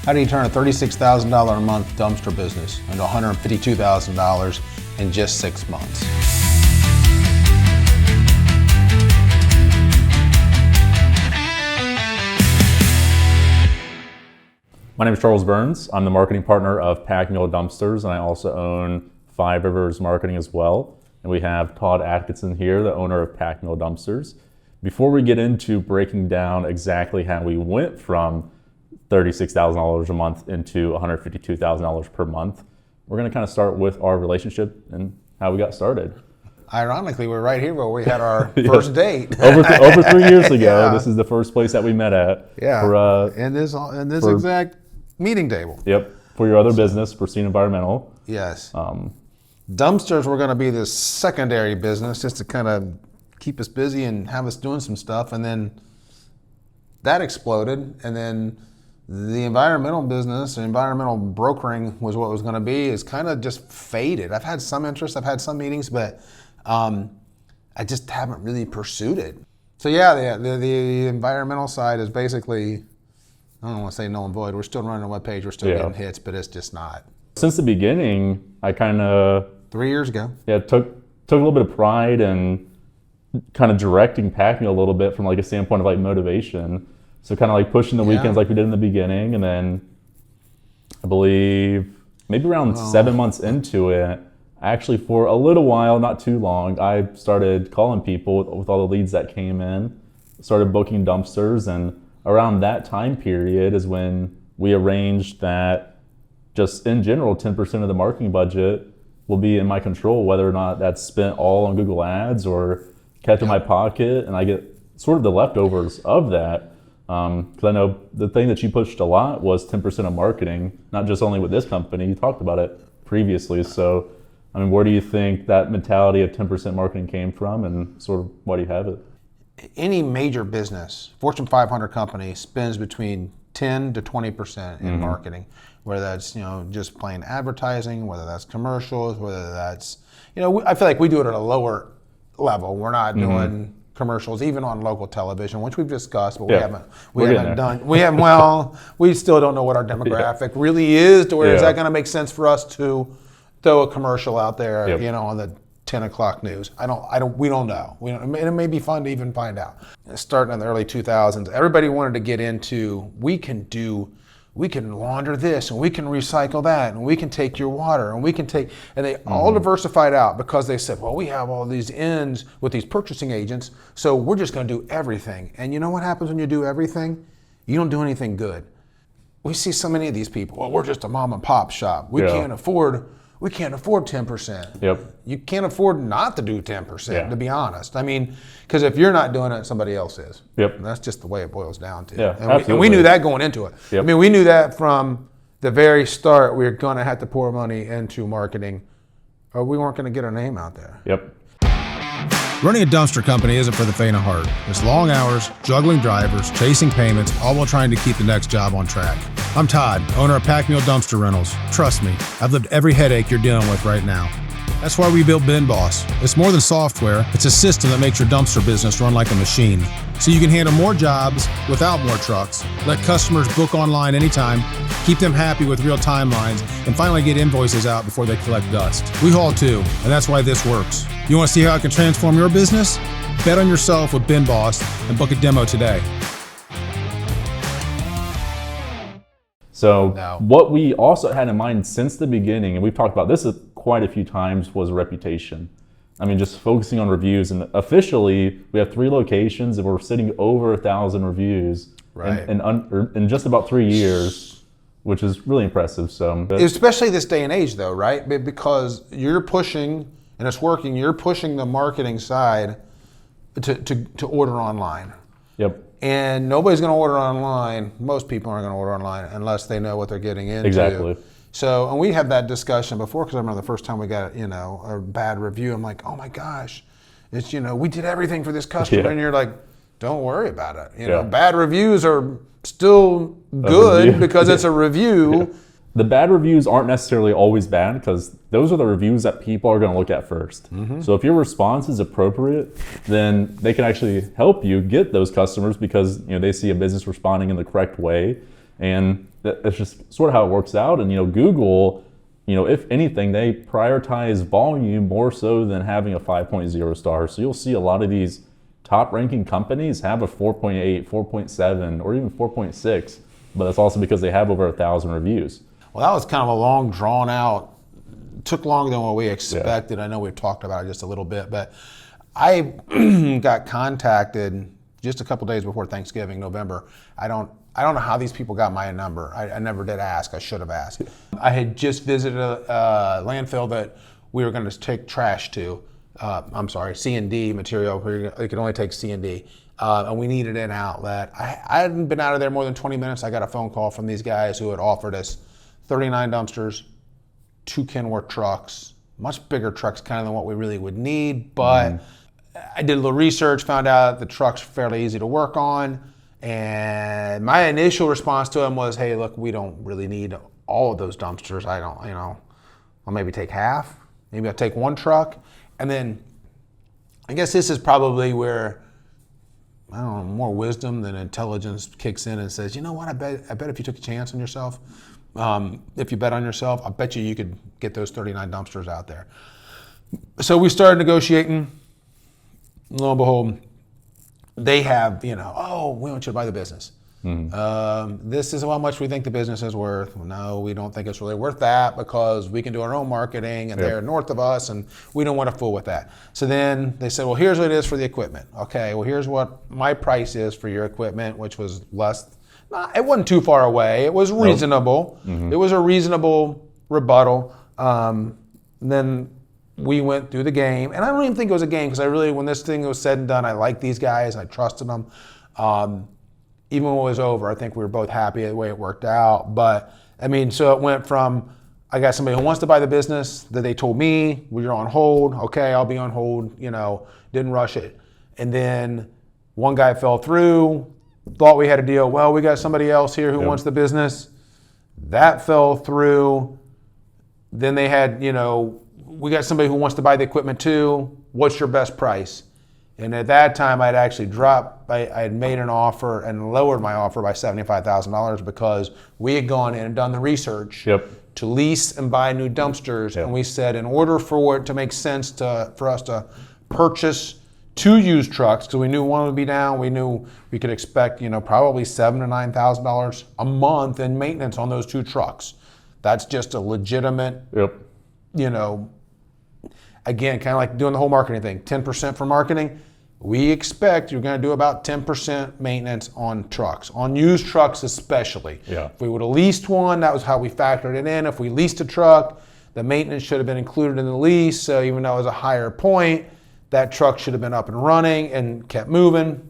How do you turn a $36,000 a month dumpster business into $152,000 in just 6 months? My name is Charles Burns. I'm the marketing partner of Pack Mule Dumpsters, and I also own Five Rivers Marketing as well. And we have Todd Atkinson here, the owner of Pack Mule Dumpsters. Before we get into breaking down exactly how we went from $36,000 a month into $152,000 per month, we're going to kind of start with our relationship and how we got started. Ironically, we're right here where we had our first date. Over 3 years ago, This is the first place that we met at. Yeah, for, in this exact meeting table. Yep, for your other business, Pristine Environmental. Yes. Dumpsters were going to be this secondary business just to kind of keep us busy and have us doing some stuff. And then that exploded. And then the environmental business, environmental brokering was what it was going to be, is kind of just faded. I've had some interest, I've had some meetings, but I just haven't really pursued it. So yeah, the environmental side is basically, I don't want to say null and void. We're still running a webpage, we're still getting hits, but it's just not. Since the beginning, I kind of 3 years ago. Yeah, took a little bit of pride in kind of directing Pack Mule a little bit from like a standpoint of like motivation. So kind of like pushing the weekends like we did in the beginning, and then I believe maybe around 7 months into it, actually for a little while, not too long, I started calling people with all the leads that came in, started booking dumpsters, and around that time period is when we arranged that just in general 10% of the marketing budget will be in my control, whether or not that's spent all on Google Ads or kept in my pocket, and I get sort of the leftovers of that. Because I know the thing that you pushed a lot was 10% of marketing, not just only with this company, you talked about it previously. So, I mean, where do you think that mentality of 10% marketing came from, and sort of why do you have it? Any major business, Fortune 500 company, spends between 10 to 20% in marketing, whether that's, just plain advertising, whether that's commercials, whether that's, I feel like we do it at a lower level. We're not doing commercials even on local television, which we've discussed, but we still don't know what our demographic really is, to where is that going to make sense for us to throw a commercial out there, on the 10 o'clock news. We don't know. It may be fun to even find out. Starting in the early 2000s, everybody wanted to get into, we can launder this, and we can recycle that, and we can take your water, and they all diversified out because they said, well, we have all these ends with these purchasing agents, so we're just going to do everything. And you know what happens when you do everything? You don't do anything good. We see so many of these people, well, we're just a mom and pop shop. We can't afford 10%. Yep. You can't afford not to do 10%, to be honest. I mean, because if you're not doing it, somebody else is. Yep. And that's just the way it boils down to. Yeah, and we knew that going into it. Yep. I mean, we knew that from the very start. We were going to have to pour money into marketing, or we weren't going to get our name out there. Yep. Running a dumpster company isn't for the faint of heart. It's long hours, juggling drivers, chasing payments, all while trying to keep the next job on track. I'm Todd, owner of Pack Mule Dumpster Rentals. Trust me, I've lived every headache you're dealing with right now. That's why we built Bin Boss. It's more than software, it's a system that makes your dumpster business run like a machine. So you can handle more jobs without more trucks, let customers book online anytime, keep them happy with real timelines, and finally get invoices out before they collect dust. We haul too, and that's why this works. You want to see how it can transform your business? Bet on yourself with Bin Boss and book a demo today. So what we also had in mind since the beginning, and we've talked about this quite a few times, was reputation. I mean, just focusing on reviews, and officially we have 3 locations and we're sitting over 1,000 reviews in just about 3 years, which is really impressive. So, especially this day and age though, right? Because you're pushing, and it's working, you're pushing the marketing side to order online. Yep. And nobody's going to order online. Most people aren't going to order online unless they know what they're getting into. Exactly. So, and we had that discussion before, because I remember the first time we got, a bad review. I'm like, oh my gosh, it's, we did everything for this customer, and you're like, don't worry about it. Bad reviews are still good because it's a review. The bad reviews aren't necessarily always bad, because those are the reviews that people are going to look at first. So if your response is appropriate, then they can actually help you get those customers, because they see a business responding in the correct way. And that's just sort of how it works out. And, Google, if anything, they prioritize volume more so than having a 5.0 star. So you'll see a lot of these top ranking companies have a 4.8, 4.7, or even 4.6, but that's also because they have over 1,000 reviews. Well, that was kind of a long, drawn out, took longer than what we expected. I know we've talked about it just a little bit, but I got contacted just a couple days before Thanksgiving, November. I don't know how these people got my number. I never did ask. I should have asked. I had just visited a landfill that we were going to take trash to. C&D material. It could only take C&D. And we needed an outlet. I hadn't been out of there more than 20 minutes. I got a phone call from these guys who had offered us 39 dumpsters, 2 Kenworth trucks, much bigger trucks kind of than what we really would need. But I did a little research, found out the trucks are fairly easy to work on. And my initial response to them was, hey, look, we don't really need all of those dumpsters. I'll maybe take half. Maybe I'll take 1 truck. And then I guess this is probably where, more wisdom than intelligence kicks in and says, you know what, I bet if you took a chance on yourself, if you bet on yourself, I bet you could get those 39 dumpsters out there. So we started negotiating. Lo and behold, they have, we want you to buy the business. This is how much we think the business is worth. Well, no, we don't think it's really worth that because we can do our own marketing and they're north of us and we don't want to fool with that. So then they said, well, here's what it is for the equipment. Okay, well, here's what my price is for your equipment, which was less. It wasn't too far away. It was reasonable. It was a reasonable rebuttal. Then we went through the game, and I don't even think it was a game because when this thing was said and done, I liked these guys, I trusted them. Even when it was over, I think we were both happy the way it worked out. But so it went from, I got somebody who wants to buy the business that they told me, well, you're on hold. Okay, I'll be on hold, didn't rush it. And then one guy fell through, thought we had a deal. Well, we got somebody else here who wants the business. That fell through. Then they had, we got somebody who wants to buy the equipment too. What's your best price? And at that time, I'd actually I had made an offer and lowered my offer by $75,000 because we had gone in and done the research to lease and buy new dumpsters. And we said, in order for it to make sense for us to purchase 2 used trucks, because we knew one would be down, we knew we could expect, probably $7,000 to $9,000 a month in maintenance on those 2 trucks. That's just a legitimate, again, kind of like doing the whole marketing thing, 10% for marketing. We expect you're going to do about 10% maintenance on trucks, on used trucks especially. If we would have leased one, that was how we factored it in. If we leased a truck, the maintenance should have been included in the lease. So even though it was a higher point, that truck should have been up and running and kept moving.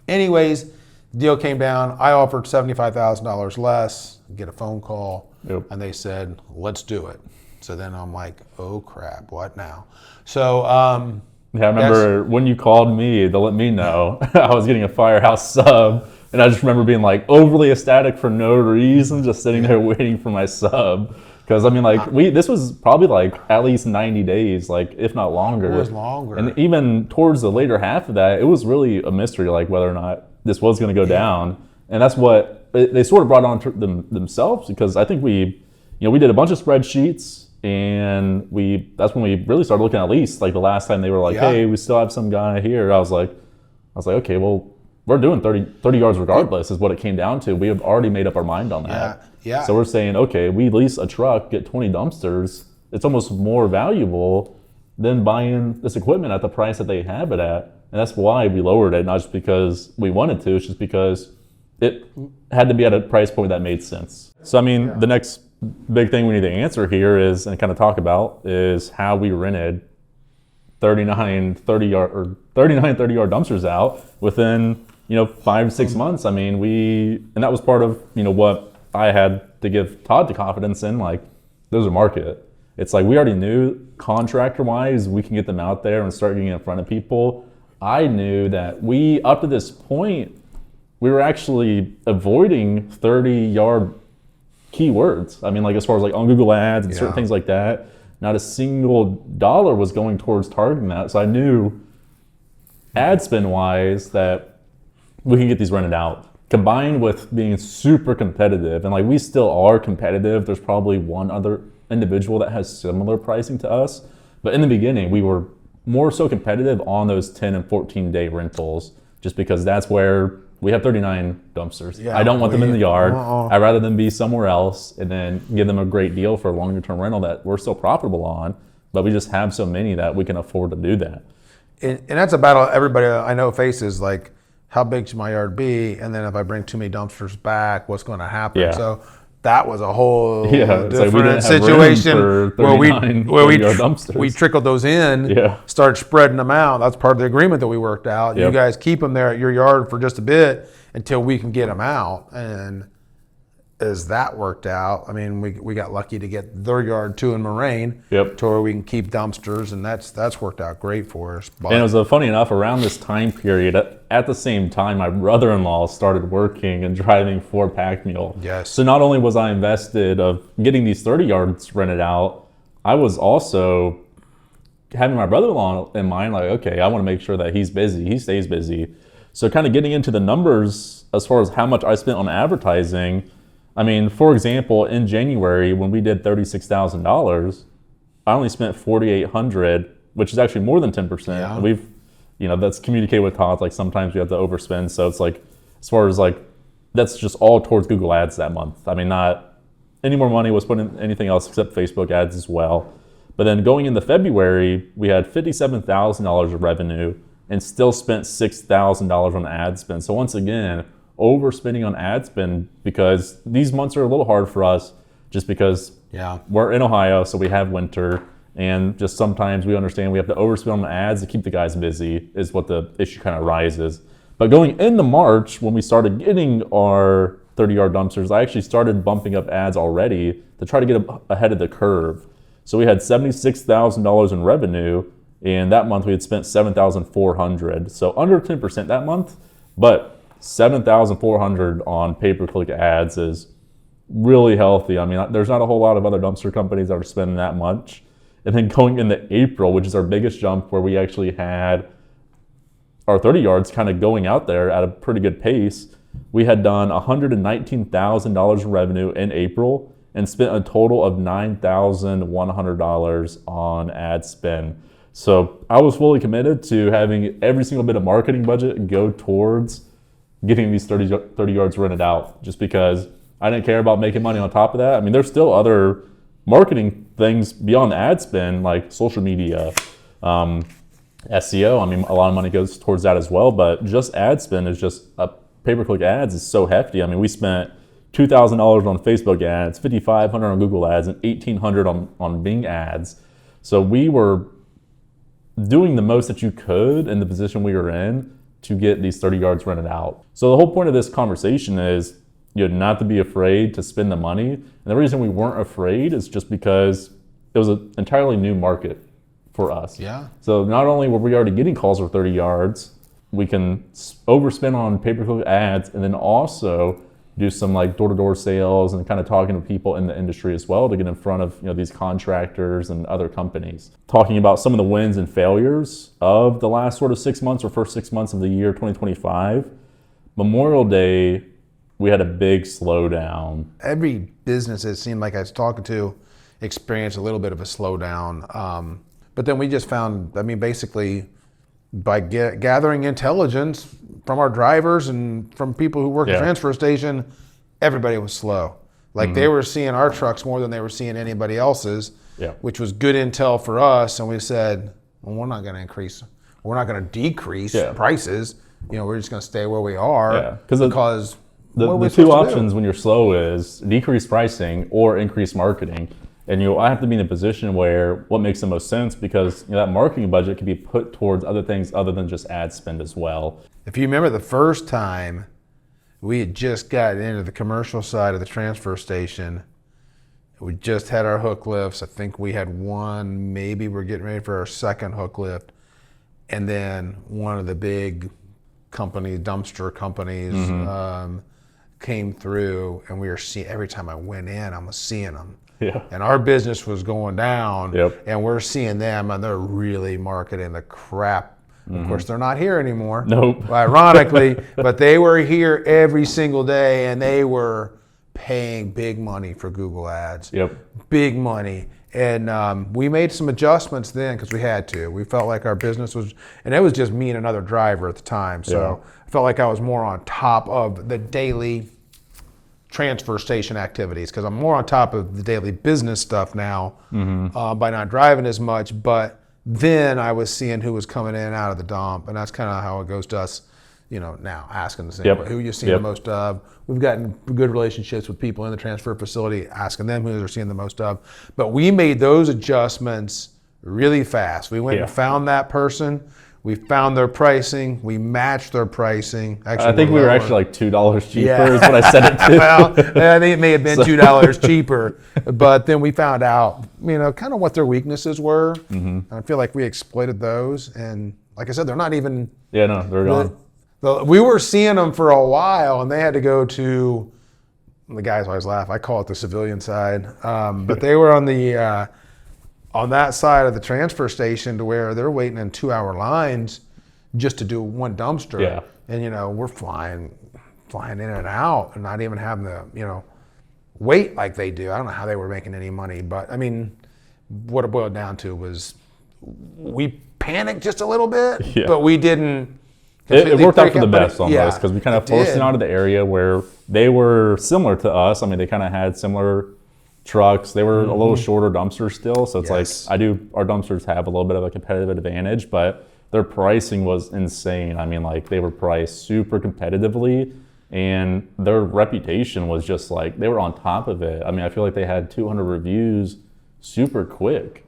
Anyways, the deal came down. I offered $75,000 less, get a phone call, and they said, let's do it. So then I'm like, oh crap, what now? So I remember when you called me to let me know I was getting a Firehouse sub, and I just remember being like overly ecstatic for no reason, just sitting there waiting for my sub. Because this was probably like at least 90 days, like if not longer. It was longer. And even towards the later half of that, it was really a mystery, like whether or not this was going to go down. And that's what they sort of brought on themselves, because I think we did a bunch of spreadsheets. And that's when we really started looking at lease. Like the last time they were like, hey, we still have some guy here. I was like, okay, well, we're doing 30 yards regardless is what it came down to. We have already made up our mind on that. So we're saying, okay, we lease a truck, get 20 dumpsters. It's almost more valuable than buying this equipment at the price that they have it at. And that's why we lowered it, not just because we wanted to, it's just because it had to be at a price point that made sense. So, the next big thing we need to answer here is, and kind of talk about, is how we rented 39 30-yard dumpsters out within 5 to 6 months. And that was part of what I had to give Todd the confidence in, like there's a market. It's like we already knew contractor wise we can get them out there and start getting in front of people. I knew that up to this point we were actually avoiding 30-yard keywords. As far as like on Google Ads and certain things like that, not a single dollar was going towards targeting that. So I knew ad spend wise that we can get these rented out. combined with being super competitive, and like we still are competitive. There's probably one other individual that has similar pricing to us, but in the beginning we were more so competitive on those 10 and 14 day rentals, just because that's where we have 39 dumpsters. Yeah, I don't want them in the yard. I'd rather them be somewhere else and then give them a great deal for a longer term rental that we're still profitable on, but we just have so many that we can afford to do that. And that's a battle everybody I know faces, like, how big should my yard be? And then if I bring too many dumpsters back, what's going to happen? Yeah. So that was a whole it's like we different didn't have situation room for where 39 dumpsters. we trickled those in, started spreading them out. That's part of the agreement that we worked out. Yep. You guys keep them there at your yard for just a bit until we can get them out. And as that worked out, I mean, we got lucky to get their yard too in Moraine, to where we can keep dumpsters, and that's worked out great for us. But, and it was funny enough, around this time period, at the same time, my brother-in-law started working and driving for Pack Mule. Yes. So not only was I invested of getting these 30 yards rented out, I was also having my brother-in-law in mind, like, okay, I want to make sure that he's busy, he stays busy. So kind of getting into the numbers as far as how much I spent on advertising. I mean, for example, in January when we did $36,000, I only spent $4,800, which is actually more than 10%. Yeah. We've, that's communicated with Todd. Like sometimes we have to overspend. So it's like, as far as like, that's just all towards Google Ads that month. I mean, not any more money was put in anything else except Facebook ads as well. But then going into February, we had $57,000 of revenue and still spent $6,000 on ad spend. So once again, overspending on ad spend, because these months are a little hard for us just because we're in Ohio, so we have winter, and just sometimes we understand we have to overspend on the ads to keep the guys busy is what the issue kind of rises. But going into March, when we started getting our 30-yard dumpsters, I actually started bumping up ads already to try to get ahead of the curve. So we had $76,000 in revenue, and that month we had spent $7,400. So under 10% that month, but $7,400 on pay-per-click ads is really healthy. I mean, there's not a whole lot of other dumpster companies that are spending that much. And then going into April, which is our biggest jump, where we actually had our 30 yards kind of going out there at a pretty good pace, we had done $119,000 in revenue in April and spent a total of $9,100 on ad spend. So I was fully committed to having every single bit of marketing budget go towards getting these 30 yards rented out, just because I didn't care about making money on top of that. I mean, there's still other marketing things beyond the ad spend, like social media, SEO. I mean, a lot of money goes towards that as well, but just ad spend is just pay-per-click ads is so hefty. I mean, we spent $2,000 on Facebook ads, $5,500 on Google ads, and $1,800 on Bing ads. So we were doing the most that you could in the position we were in to get these 30 yards rented out. So the whole point of this conversation is not to be afraid to spend the money. And the reason we weren't afraid is just because it was an entirely new market for us. Yeah. So not only were we already getting calls for 30 yards, we can overspend on pay-per-click ads and then also do some like door-to-door sales and kind of talking to people in the industry as well to get in front of these contractors and other companies. Talking about some of the wins and failures of the last sort of 6 months or first 6 months of the year 2025. Memorial Day, we had a big slowdown. Every business, it seemed like I was talking to, experienced a little bit of a slowdown. But then we just found, I mean, basically by gathering intelligence from our drivers and from people who work at the transfer station, everybody was slow. Like they were seeing our trucks more than they were seeing anybody else's, which was good intel for us. And we said, well, we're not going to increase, we're not going to decrease prices. We're just going to stay where we are because the two options when you're slow is decrease pricing or increase marketing. And I have to be in a position where what makes the most sense, because that marketing budget can be put towards other things other than just ad spend as well. If you remember the first time we had just gotten into the commercial side of the transfer station, we just had our hook lifts. I think we had one, maybe we're getting ready for our second hook lift. And then one of the big dumpster companies came through, and we were seeing, every time I went in, I was seeing them. And our business was going down, and we're seeing them, and they're really marketing the crap Of course, they're not here anymore. Nope. Ironically, but they were here every single day, and they were paying big money for Google Ads. Yep. Big money. And we made some adjustments then because we had to. We felt like our business was, and it was just me and another driver at the time. So I felt like I was more on top of the daily transfer station activities because I'm more on top of the daily business stuff now by not driving as much. But then I was seeing who was coming in and out of the dump, and that's kind of how it goes to us, now asking the same, who you seeing the most of. We've gotten good relationships with people in the transfer facility, asking them who they're seeing the most of. But we made those adjustments really fast. We went and found that person. We found their pricing. We matched their pricing. Actually, I think we were actually like $2 cheaper is what I said it to. Well, I think it may have been $2 cheaper. But then we found out, kind of what their weaknesses were. And I feel like we exploited those. And like I said, they're not even... Yeah, no, they're gone. We were seeing them for a while, and they had to go to, the guys always laugh, I call it the civilian side, but they were on that side of the transfer station to where they're waiting in 2-hour lines just to do one dumpster. Yeah. And, we're flying in and out and not even having to, wait like they do. I don't know how they were making any money, but what it boiled down to was we panicked just a little bit, but we didn't. It worked out for the best on those because we kind of forced them out of the area where they were similar to us. I mean, they kind of had similar trucks. They were a little shorter dumpsters still. So it's like our dumpsters have a little bit of a competitive advantage, but their pricing was insane. I mean, like they were priced super competitively and their reputation was just like, they were on top of it. I mean, I feel like they had 200 reviews super quick.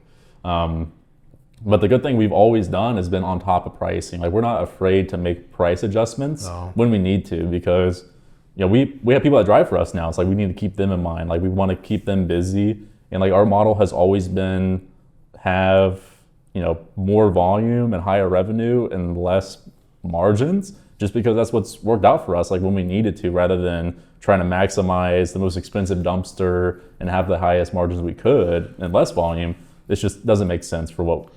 But the good thing we've always done has been on top of pricing. Like we're not afraid to make price adjustments when we need to because we have people that drive for us now. It's like we need to keep them in mind. Like we want to keep them busy. And like our model has always been have, more volume and higher revenue and less margins just because that's what's worked out for us like when we needed to rather than trying to maximize the most expensive dumpster and have the highest margins we could and less volume. It just doesn't make sense for what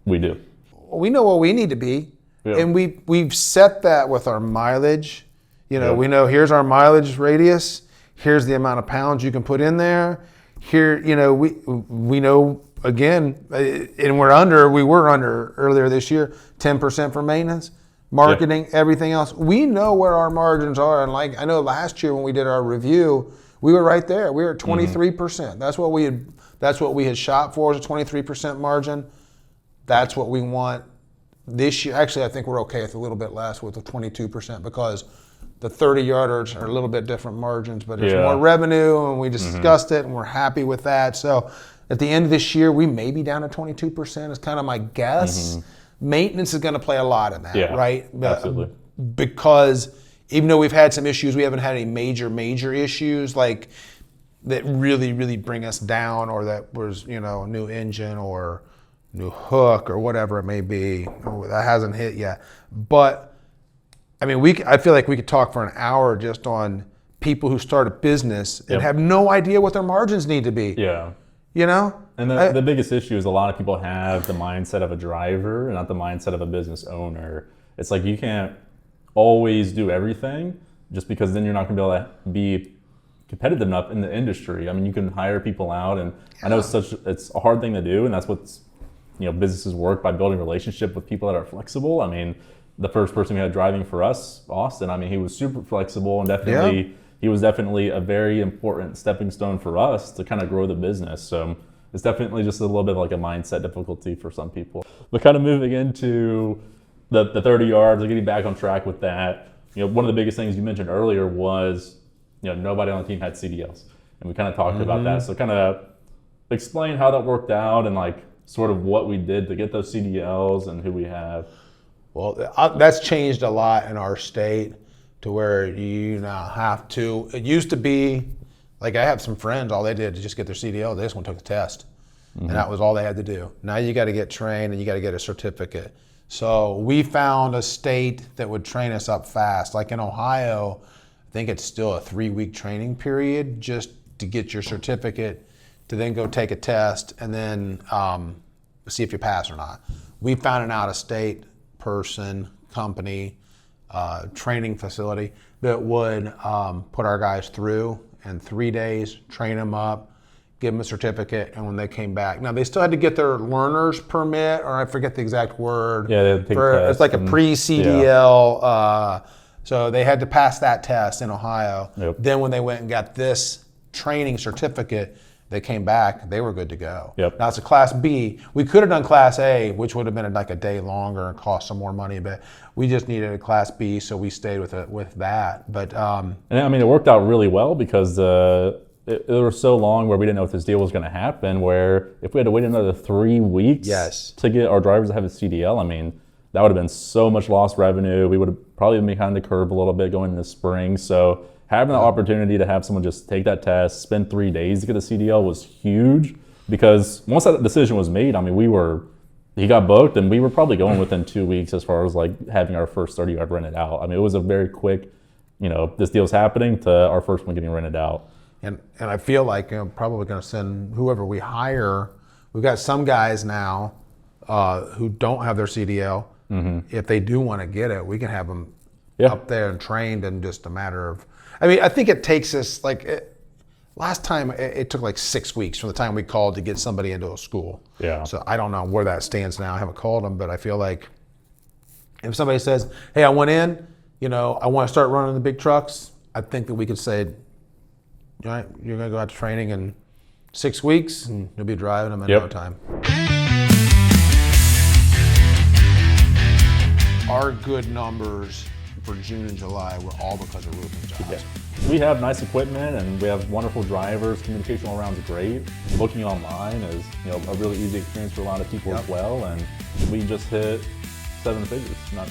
we do. We know what we need to be, and we've set that with our mileage. We know here's our mileage radius. Here's the amount of pounds you can put in there. Here, we know again, and we were under earlier this year 10% for maintenance, marketing, everything else. We know where our margins are, and like I know last year when we did our review, we were right there. We were at 23%. That's what we had shot for, was a 23% margin. That's what we want this year. Actually, I think we're okay with a little bit less with the 22% because the 30-yarders are a little bit different margins, but there's more revenue, and we discussed it, and we're happy with that. So at the end of this year, we may be down to 22% is kind of my guess. Maintenance is going to play a lot in that, right? Absolutely. Because even though we've had some issues, we haven't had any major issues like that really bring us down, or that was, a new engine or new hook or whatever it may be. That hasn't hit yet. But I mean, I feel like we could talk for an hour just on people who start a business and have no idea what their margins need to be. Yeah. And the biggest issue is a lot of people have the mindset of a driver and not the mindset of a business owner. It's like you can't always do everything just because then you're not going to be able to be competitive enough in the industry. I mean, you can hire people out, and I know it's a hard thing to do, and that's what's businesses work by building relationship with people that are flexible. I mean, the first person we had driving for us, Austin, I mean, he was super flexible and definitely he was definitely a very important stepping stone for us to kind of grow the business. So it's definitely just a little bit of like a mindset difficulty for some people. But kind of moving into the 30 yards, getting back on track with that, one of the biggest things you mentioned earlier was, nobody on the team had CDLs. And we kind of talked about that. So kind of explain how that worked out and like sort of what we did to get those CDLs and who we have. Well, that's changed a lot in our state to where you now have to. It used to be, like I have some friends, all they did to just get their CDL, they just went and took the test. And that was all they had to do. Now you got to get trained and you got to get a certificate. So we found a state that would train us up fast. Like in Ohio, I think it's still a 3-week training period just to get your certificate, to then go take a test and then see if you pass or not. We found an out-of-state person company, training facility that would put our guys through in 3 days, train them up, give them a certificate, and when they came back, now they still had to get their learner's permit, or I forget the exact word. Yeah, they had to take a test. It's like a pre-CDL. So they had to pass that test in Ohio. Yep. Then when they went and got this training certificate, they came back, they were good to go. Yep. Now it's a Class B. We could have done Class A, which would have been like a day longer and cost some more money, but we just needed a Class B, so we stayed with that. But and I mean, it worked out really well because it was so long where we didn't know if this deal was going to happen, where if we had to wait another 3 weeks to get our drivers to have a CDL, I mean, that would have been so much lost revenue. We would have probably been behind the curve a little bit going into spring. So having the opportunity to have someone just take that test, spend 3 days to get a CDL was huge, because once that decision was made, I mean, he got booked and we were probably going within 2 weeks as far as like having our first 30-yard rented out. I mean, it was a very quick, this deal's happening to our first one getting rented out. And I feel like I'm probably going to send whoever we hire. We've got some guys now who don't have their CDL. If they do want to get it, we can have them up there and trained in just a matter of. I mean, I think it takes us last time it took like 6 weeks from the time we called to get somebody into a school. Yeah. So I don't know where that stands now. I haven't called them, but I feel like if somebody says, "Hey, I went in, I want to start running the big trucks," I think that we could say, "All right, you're going to go out to training in 6 weeks, and you'll be driving them in no time." Our good numbers for June and July were all because of roofing jobs. Yeah. We have nice equipment and we have wonderful drivers. Communication all around is great. Booking online is a really easy experience for a lot of people as well. And we just hit 7 figures not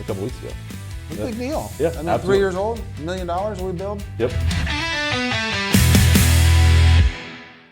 a couple weeks ago. It's a big deal. Yeah, I mean, absolutely. 3 years old, $1 million we build. Yep.